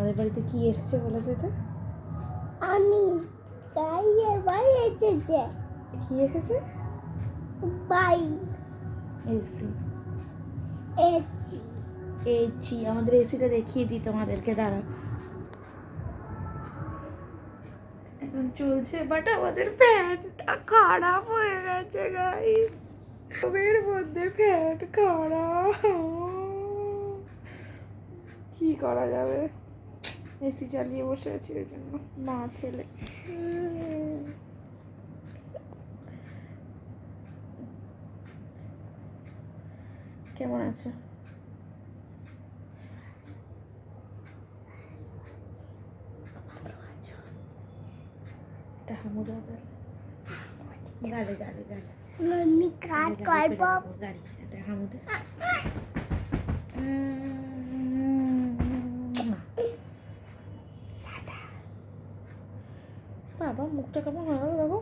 আমাদের বাড়িতে কি এসেছে বলে দে তো। আমি গাইয়ে বাই এসেছে কি এসেছে? By AC. এসি এসি, আমাদের এসিটা দেখিয়ে দিই তোমাদেরকে, দাঁড়াও। এখন চলছে, বাট আমাদের ফ্যানটা খারাপ হয়ে গেছে গাইস। এর মধ্যে ফ্যান খারাপ, কি করা যাবে? এসি চালিয়ে বসে আছি ওই জন্য, মা ছেলে। কেমন আছে? এটা হামুদা গালে গালে গালে আমি কাট করব গাড়ি, এটা হামুদা। বাবা মুখটা কেমন হয়ে গেল দেখো।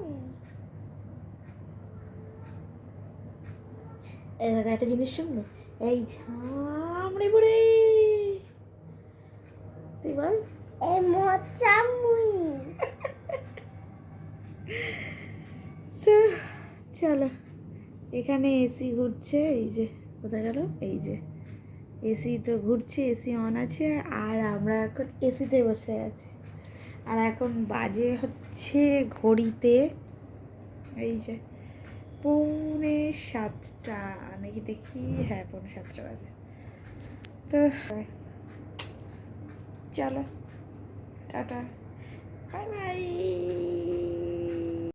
এই দেখো একটা জিনিস শুনবে, এই ঝামড়ে পড়ে, তুই বল। এই মোচামুই চলো, এখানে এসি ঘুরছে, এই যে কোথায় গেল, এই যে এসি তো ঘুরছে, এসি অন আছে, আর আমরা এখন এসিতে বসে আছি। আর এখন বাজে হচ্ছে ঘড়িতে এই যে 6:45 নাকি, দেখি হ্যাঁ 6:45 বাজে। তো চলো, টাটা, বাই বাই।